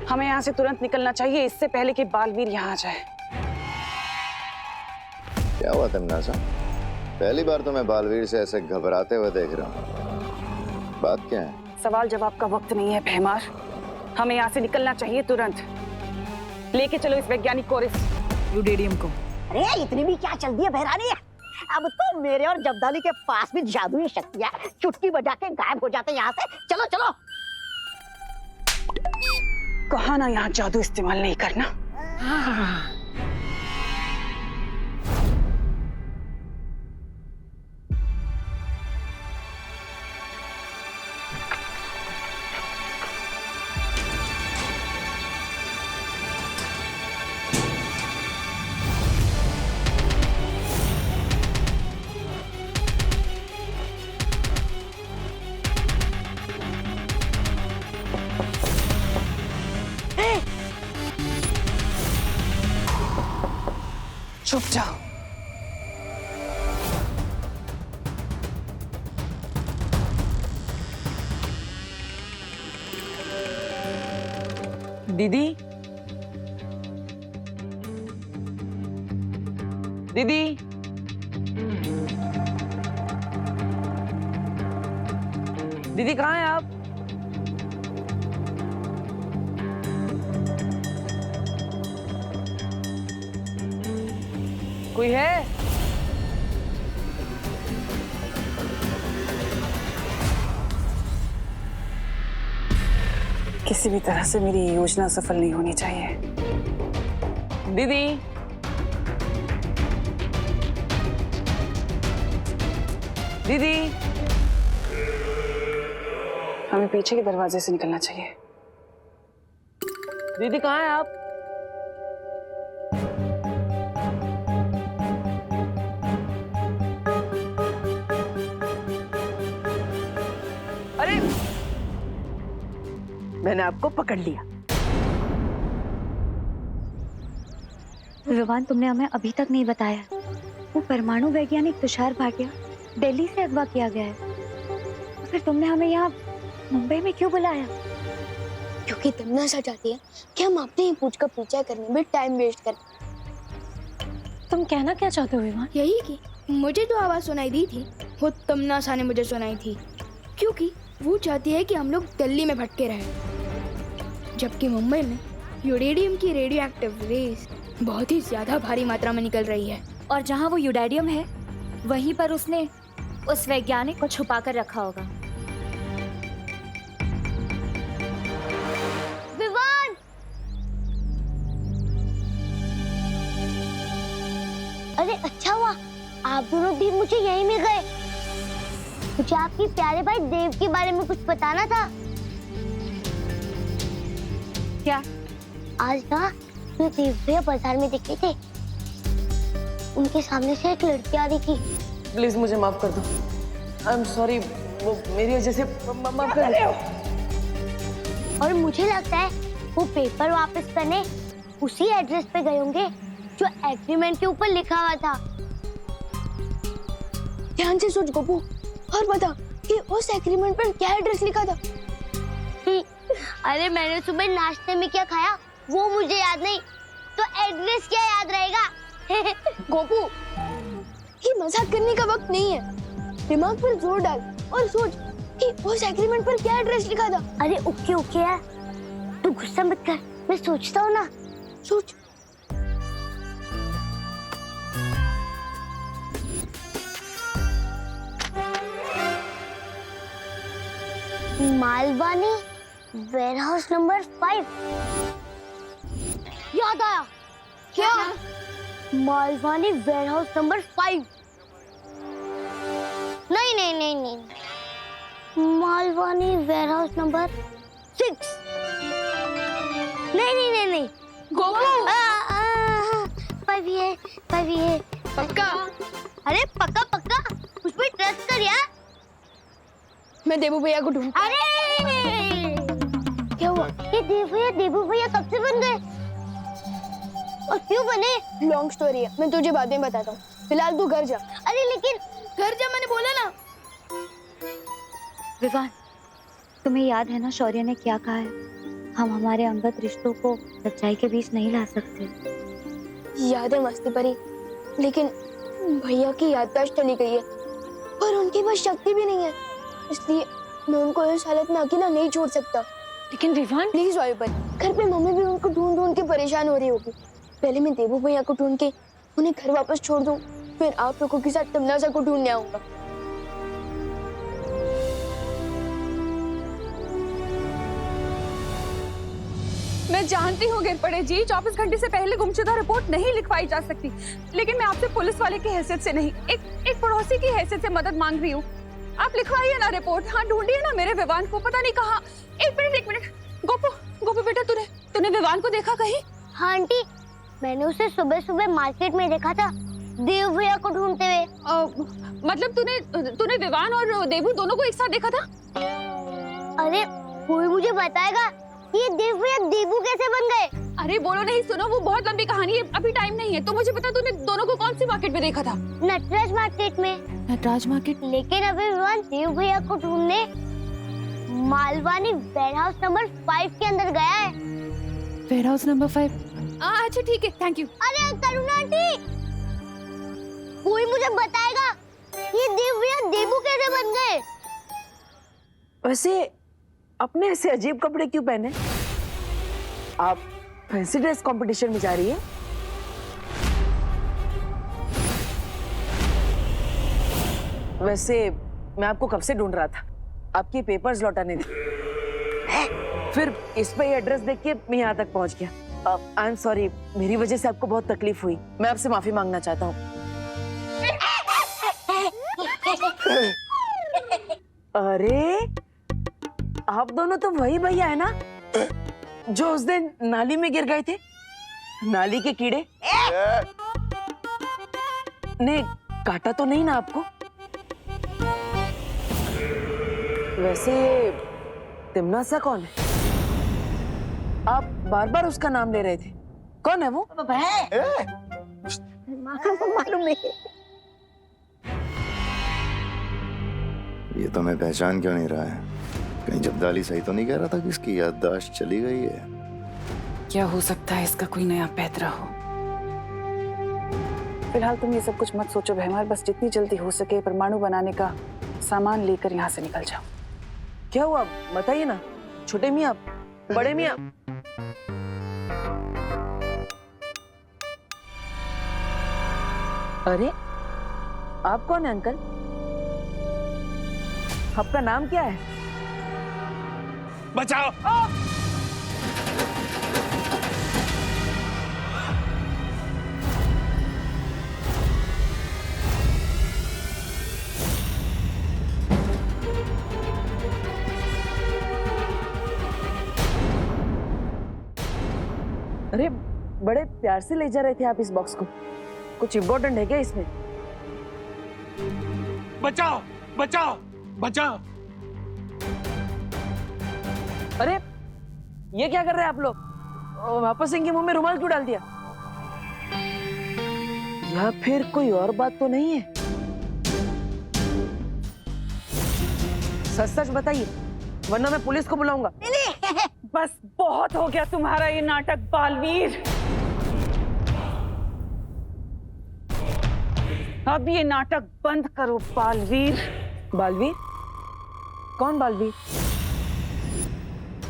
हमें यहाँ से तुरंत निकलना चाहिए, इससे पहले कि बालवीर यहाँ आ जाए। क्या हुआ तमन्ना? पहली बार तो मैं बालवीर से ऐसे घबराते हुए देख रहा हूँ। बात क्या है? सवाल जवाब का वक्त नहीं है भैमार, हमें यहाँ से निकलना चाहिए तुरंत। लेके चलो इस वैज्ञानिक को, इस यूडेडियम को। अरे इतनी भी क्या चल दी है बहरानी? अब तो मेरे और जब्दाली के पास भी जादुई शक्तियां, चुटकी बजा के गायब हो जाते यहाँ से। चलो चलो। कहा ना यहाँ जादू इस्तेमाल नहीं करना। चुप जाओ। दीदी, दीदी, दीदी कहाँ हैं आप? कोई है? किसी भी तरह से मेरी योजना सफल नहीं होनी चाहिए। दीदी, दीदी, हमें पीछे के दरवाजे से निकलना चाहिए। दीदी कहाँ हैं आप? मैंने आपको पकड़ लिया। विवान, तुमने हमें अभी तक नहीं बताया, वो परमाणु वैज्ञानिक तुषार भाटिया दिल्ली से अगवा किया गया है। फिर तुमने हमें यहाँ मुंबई में क्यों बुलाया? क्योंकि तमन्ना चाहती है कि हम अपने ही पूछ का पीछा करने में टाइम वेस्ट करें। तुम कहना क्या चाहते हो विवान? यही कि मुझे जो आवाज सुनाई दी थी वो तमन्ना ने मुझे सुनाई थी, क्योंकि वो चाहती है कि हम लोग दिल्ली में भटके रहें, जबकि मुंबई में यूरेडियम की रेडियो एक्टिव रेस बहुत ही ज्यादा भारी मात्रा में निकल रही है। और जहाँ वो यूरेडियम है वहीं पर उसने उस वैज्ञानिक को छुपा कर रखा होगा। विवान! अरे अच्छा हुआ आप दोनों भी मुझे यहीं मिल गए। मुझे आपके प्यारे भाई देव के बारे में कुछ बताना था। क्या? आज ना मैं देव भैया बाजार में दिखे थे, उनके सामने से एक लड़की आ रही थी। प्लीज मुझे माफ कर दो। आई एम सॉरी, वो मेरी वजह से माफ कर दो। और मुझे लगता है वो पेपर वापस करने उसी एड्रेस पे गए होंगे जो एग्रीमेंट के ऊपर लिखा हुआ था। ध्यान से सोच गोपू और बता कि उस एग्रीमेंट पर क्या एड्रेस लिखा था। अरे मैंने सुबह नाश्ते में क्या खाया वो मुझे याद नहीं, तो एड्रेस क्या याद रहेगा। गोपू, ये मजाक करने का वक्त नहीं है, दिमाग पर जोर डाल और सोच कि उस एग्रीमेंट पर क्या एड्रेस लिखा था। अरे ओके ओके यार, तू गुस्सा मत कर, मैं सोचता हूँ ना। सोच। Malvani warehouse number 5। याद आया। क्या? Malvani warehouse number 5। नहीं नहीं नहीं नहीं, मालवानी वेयरहाउस नंबर 6। नहीं नहीं नहीं नहीं, गोपू 5 ये 5 ये पक्का। अरे पक्का पक्का, उस पर ट्रस्ट कर यार। मैं देबू भैया को ढूंढ। अरे क्या हुआ? ये देबू भैया कब से बन गए और क्यों बने? लॉन्ग स्टोरी है, मैं तुझे बातें बताता हूँ, फिलहाल तू घर जा। अरे लेकिन घर जा, मैंने बोला ना। विवान, तुम्हें याद है ना शौर्य ने क्या कहा है? हम हमारे अंगत रिश्तों को सच्चाई के बीच नहीं ला सकते। याद है मस्ती परी, लेकिन भैया की याददाश्त चली गई है और उनके पास शक्ति भी नहीं है, इसलिए मैं उनको इस हालत में अकेला नहीं छोड़ सकता। लेकिन विवान, प्लीज वायु पर, घर पे मम्मी भी उनको ढूंढ ढूंढ के परेशान हो रही होगी। पहले मैं देवू भैया को ढूंढ के उन्हें घर वापस छोड़ दूं, फिर आप लोगों के साथ तमन्ना को ढूंढने आऊंगा। मैं जानती हूँ गिरपड़े जी, 24 घंटे से पहले गुमशुदा रिपोर्ट नहीं लिखवाई जा सकती, लेकिन मैं आपसे पुलिस वाले की हैसियत से नहीं, एक पड़ोसी की हैसियत से मदद मांग रही हूँ। आप लिखवाइए ना रिपोर्ट। हाँ, ढूंढिए ना मेरे विवान को, पता नहीं कहाँ। एक मिनट गोपू बेटा, तूने विवान को देखा कहीं? हाँ आंटी, मैंने उसे सुबह सुबह मार्केट में देखा था देव भैया को ढूंढते हुए। मतलब तूने विवान और देवू दोनों को एक साथ देखा था? अरे कोई मुझे बताएगा ये देव भैया देवू कैसे बन गए? अरे बोलो नहीं, सुनो, वो बहुत लंबी कहानी है, अभी टाइम नहीं है। तो मुझे बता, तूने दोनों को कौन सी मार्केट में देखा था? नटराज मार्केट में। नटराज मार्केट? लेकिन अभी विवान देव भैया को ढूंढने मालवानी वेयरहाउस नंबर 5 के अंदर गया है। Warehouse number 5? अच्छा ठीक है, थैंक यू। अरे करुणा आंटी, कोई मुझे बताएगा ये देव भैया देवू कैसे बन गए? वैसे अपने ऐसे अजीब कपड़े क्यों पहने? आप फैंसी ड्रेस कंपटीशन में जा रही है? वैसे मैं आपको कब से ढूंढ रहा था, आपके पेपर्स लौटाने थे। फिर इस पे एड्रेस देख के मैं यहाँ तक पहुँच गया। आई एम सॉरी, मेरी वजह से आपको बहुत तकलीफ हुई, मैं आपसे माफी मांगना चाहता हूँ। अरे आप दोनों तो वही भैया है ना जो उस दिन नाली में गिर गए थे? नाली के कीड़े ने काटा तो नहीं ना आपको? वैसे तिमना सा कौन है? आप बार बार उसका नाम ले रहे थे, कौन है वो? मालूम नहीं। ये तो मैं पहचान क्यों नहीं रहा है? कहीं जब्दाली सही तो नहीं कह रहा था कि इसकी याददाश्त चली गई है? क्या हो सकता है इसका कोई नया पैतरा हो। फिलहाल तुम ये सब कुछ मत सोचो भैमार, बस जितनी जल्दी हो सके परमाणु बनाने का सामान लेकर यहाँ से निकल जाओ। क्या हुआ बताइए ना, छोटे मियाँ, बड़े मियाँ? अरे आप कौन है अंकल? आपका नाम क्या है? बचाओ! अरे बड़े प्यार से ले जा रहे थे आप इस बॉक्स को, कुछ इम्पोर्टेंट है क्या इसमें? बचाओ! बचाओ! बचाओ! अरे ये क्या कर रहे हैं आप लोग? वापस इनके मुंह में रुमाल क्यों डाल दिया? या फिर कोई और बात तो नहीं है? सच सच बताइए, वरना मैं पुलिस को बुलाऊंगा। बस बहुत हो गया तुम्हारा ये नाटक बालवीर। अब ये नाटक बंद करो बालवीर। बालवीर? कौन बालवीर?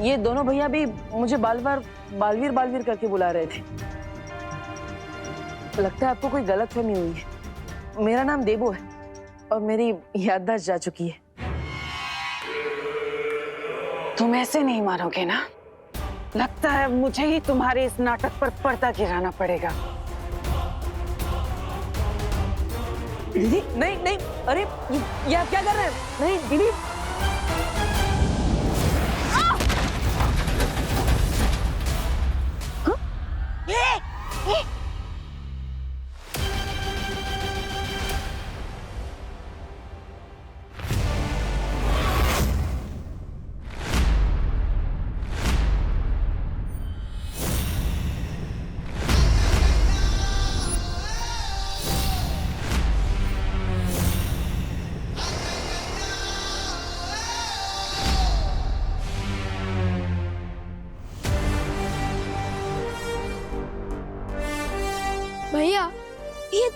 ये दोनों भैया भी मुझे बालवीर करके बुला रहे थे। लगता है आपको कोई गलतफहमी हुई है। मेरा नाम देबू है और मेरी याददाश्त जा चुकी है। तुम ऐसे नहीं मारोगे ना? लगता है मुझे ही तुम्हारे इस नाटक पर पर्दा गिराना पड़ेगा। दीदी नहीं नहीं, अरे ये आप क्या कर रहे हैं? नहीं दीदी।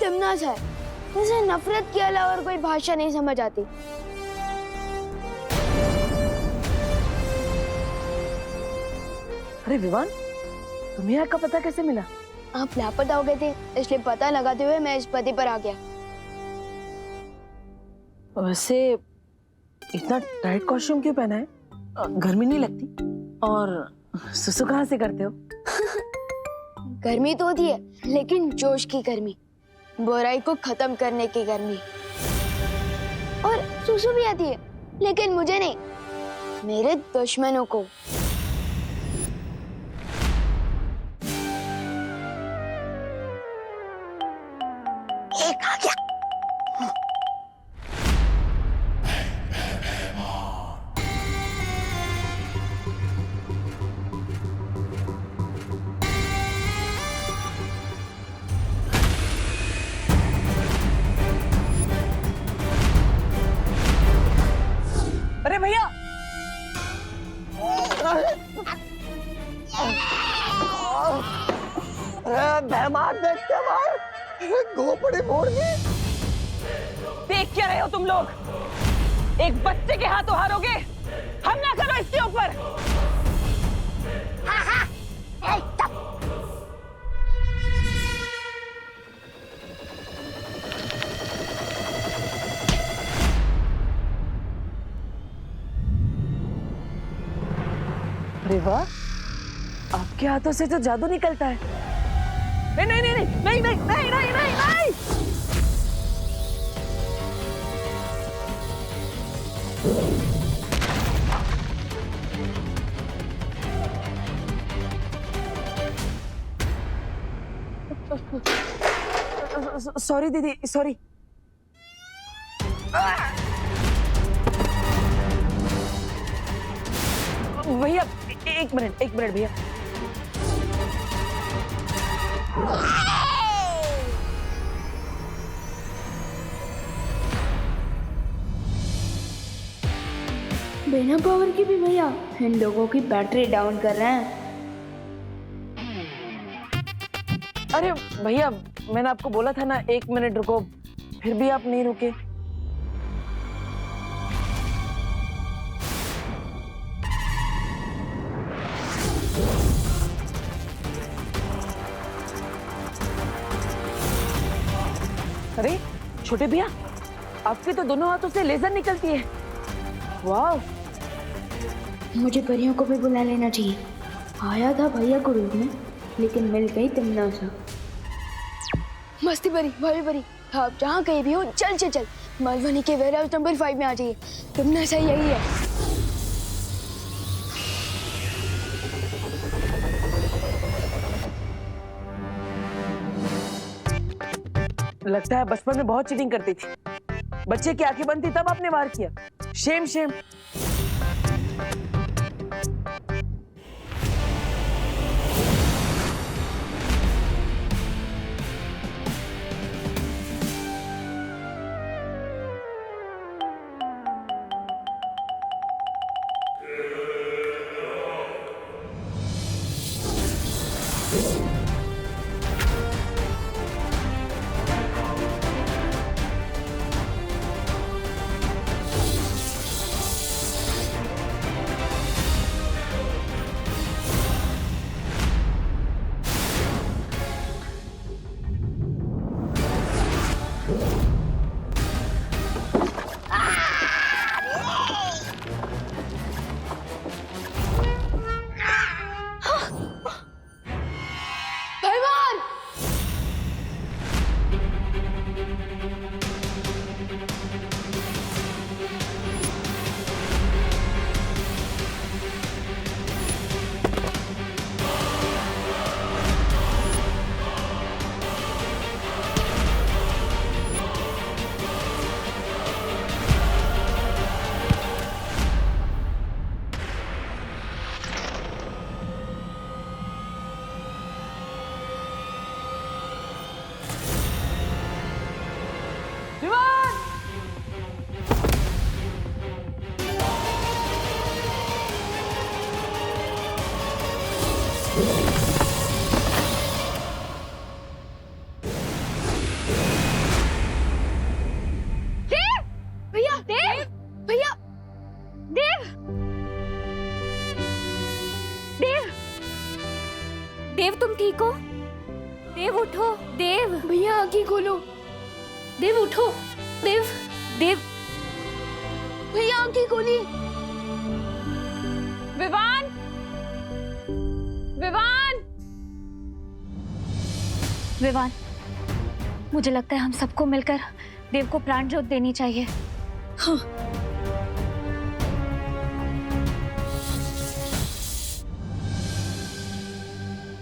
तिमनास है, उसे नफरत के अलावा और कोई भाषा नहीं समझ आती। अरे विवान, तुम्हें यहाँ का पता कैसे मिला? आप लापता हो गए थे, इसलिए पता लगाते हुए मैं इस पते पर आ गया। वैसे इतना टाइट कॉस्ट्यूम क्यों पहना है? गर्मी नहीं लगती? और सुसु कहाँ से करते हो? गर्मी तो होती है, लेकिन जोश की गर्मी, बुराई को खत्म करने की गर्मी। और सुसु भी आती है, लेकिन मुझे नहीं, मेरे दुश्मनों को। एक आ गया। अरे भैया, मेहमान देखते मार, घोपड़ी फोड़ दी। देख क्या रहे हो तुम लोग? एक बच्चे के हाथों हारोगे? हमला करो इसके ऊपर। अरे वाह, आपके हाथों से तो जादू निकलता है। नहीं नहीं नहीं नहीं नहीं नहीं नहीं नहीं नहीं, सॉरी दीदी, सॉरी। भैया एक मिनट भैया। बिना पावर के भी भैया इन लोगों की बैटरी डाउन कर रहे हैं। अरे भैया, मैंने आपको बोला था ना 1 मिनट रुको, फिर भी आप नहीं रुके। अरे छोटे भैया, आपके तो दोनों हाथों से लेजर निकलती है। वाह, मुझे परियों को भी बुला लेना चाहिए। आया था भैया को रूप में, लेकिन मिल गई तिमनासा। मस्ती परी, भाभी परी, आप जहाँ कहीं भी हो चल चल चल मालवनी के वेयर हाउस नंबर 5 में आ जाइए। तिमनासा यही है। लगता है बचपन में बहुत चीटिंग करती थी। बच्चे की आंखें बंद थी तब आपने वार किया। Shem Shem. देव तुम ठीक हो? देव उठो, देव। भैया आंखें खोलो। देव उठो, देव, देव। भैया आंखें खोलिए। विवान, विवान, विवान, मुझे लगता है हम सबको मिलकर देव को प्राण ज्योत देनी चाहिए। हाँ।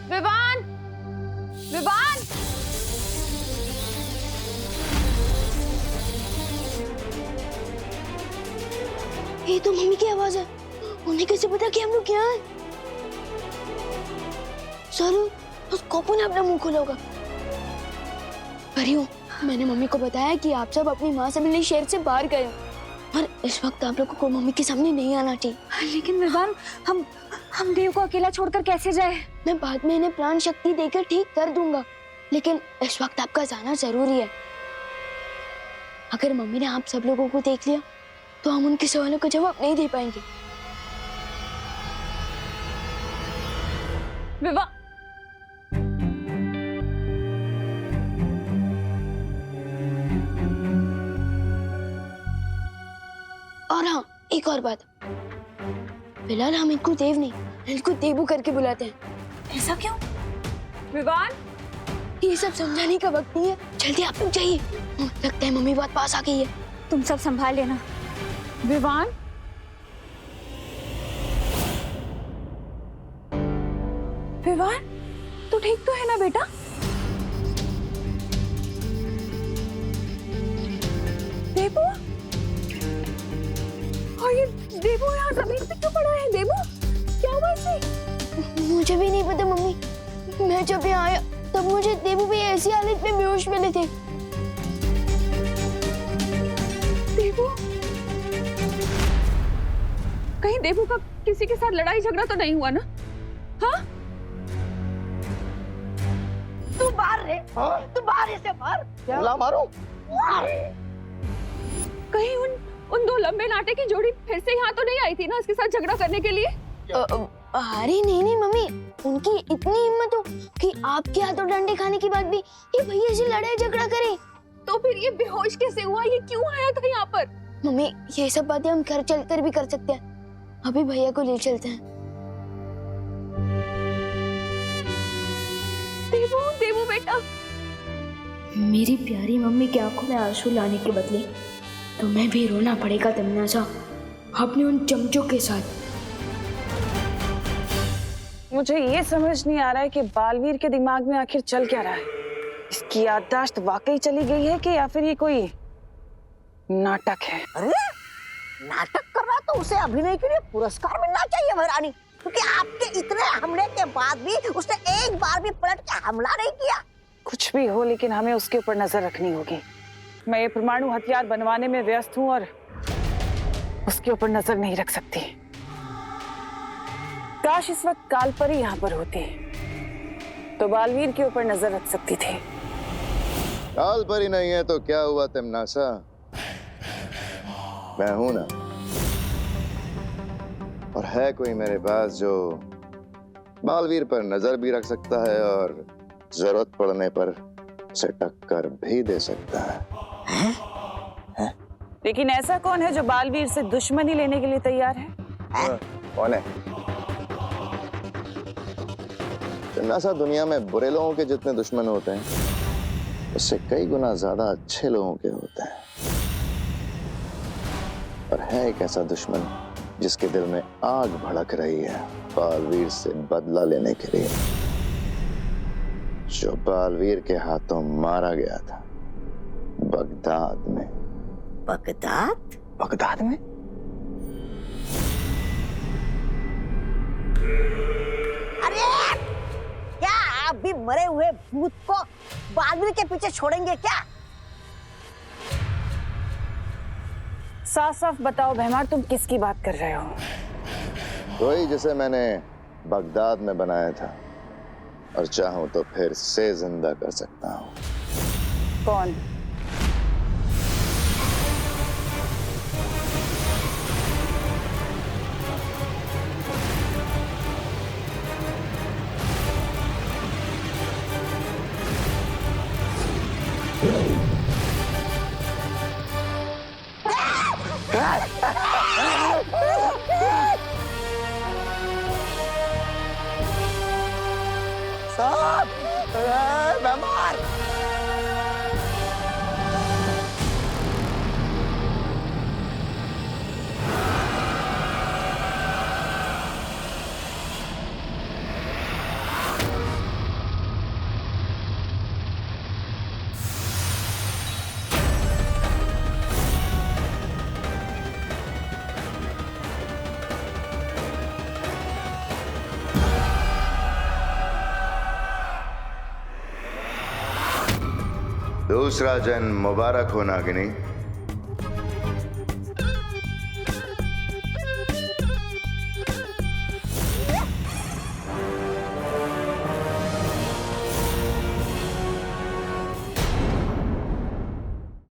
विवान, विवान। ये तो मम्मी की आवाज है। उन्हें कैसे पता कि हम लोग यहाँ हैं? सर, उस कॉपू ने अपना मुंह खोला होगा। परियों, मैंने मम्मी को बताया कि आप सब अपनी माँ से मिलने शहर से बाहर गए और इस वक्त आप लोगों को मम्मी के सामने नहीं आना चाहिए। लेकिन विवान, हम देव को अकेला छोड़कर कैसे जाए? मैं बाद में इन्हें प्राण शक्ति देकर ठीक कर दूंगा, लेकिन इस वक्त आपका जाना जरूरी है। अगर मम्मी ने आप सब लोगों को देख लिया तो हम उनके सवालों का जवाब नहीं दे पाएंगे। विवान, और हाँ, एक और बात, फिलहाल हम इनको देव नहीं, इनको देवू करके बुलाते हैं। ऐसा क्यों? विवान, ये सब समझाने का वक्त नहीं है, जल्दी आप लोग जाइए। लगता है मम्मी बात पास आ गई है। तुम सब संभाल लेना। विवान, विवान, तू ठीक तो है ना बेटा? देवू, और ये देवू यहाँ जमीन पे क्यों पड़ा है? देवू, क्या हुआ इसे? मुझे भी नहीं पता मम्मी, मैं जब यहाँ आया तब मुझे देवू भी ऐसी हालत में बेहोश मिले थे। देवू, कहीं देवू का किसी के साथ लड़ाई झगड़ा तो नहीं हुआ ना? हाँ? तू मार रे, तू मार इसे, मार। ला मारो। कहीं उन दो लंबे नाटे की जोड़ी फिर से यहाँ तो नहीं आई थी ना इसके साथ झगड़ा करने के लिए? अरे नहीं मम्मी, उनकी इतनी हिम्मत हो कि आपके हाथों डंडे खाने के बाद भी ये भैया से लड़ाई झगड़ा करे। तो फिर ये बेहोश कैसे हुआ? ये क्यों आया था यहाँ पर? मम्मी, ये सब बातें हम घर चलकर भी कर सकते हैं। अभी भैया को ले चलते हैं। देवू, देवू बेटा। मेरी प्यारी मम्मी की आंखों में आंसू लाने के बदले तुम्हें भी रोना पड़ेगा तमन्ना, अपने उन चमचों के साथ। मुझे ये समझ नहीं आ रहा है कि बालवीर के दिमाग में आखिर चल क्या रहा है। इसकी याददाश्त वाकई चली गई है कि या फिर ये कोई नाटक है? अरे नाटक कर रहा तो उसे अभिनय के लिए पुरस्कार मिलना चाहिए महारानी, क्योंकि आपके इतने हमले के बाद भी उसने एक बार भी पलट के हमला नहीं किया। कुछ भी हो, लेकिन हमें उसके ऊपर नजर रखनी होगी। मैं ये परमाणु हथियार बनवाने में व्यस्त हूँ और उसके ऊपर नजर नहीं रख सकती। काश इस वक्त कालपरी यहाँ पर होती तो बालवीर के ऊपर नजर रख सकती थी। कालपरी नहीं है तो क्या हुआ तमन्ना, मैं हूं ना। और है कोई मेरे पास जो बालवीर पर नजर भी रख सकता है और जरूरत पड़ने पर उसे टक्कर भी दे सकता है? लेकिन ऐसा कौन है जो बालवीर से दुश्मनी लेने के लिए तैयार है? कौन है? तमन्ना, दुनिया में बुरे लोगों के जितने दुश्मन होते हैं उससे कई गुना ज्यादा अच्छे लोगों के होते हैं। और है एक ऐसा दुश्मन जिसके दिल में आग भड़क रही है बालवीर से बदला लेने के लिए, जो बालवीर के हाथों मारा गया था बगदाद में। बगदाद? बगदाद में? अरे क्या आप भी मरे हुए भूत को बालवीर के पीछे छोड़ेंगे क्या? साफ साफ बताओ भैमार, तुम किसकी बात कर रहे हो? वही जिसे मैंने बगदाद में बनाया था और चाहूं तो फिर से जिंदा कर सकता हूं। कौन? दूसरा जन्म मुबारक हो नागिनी।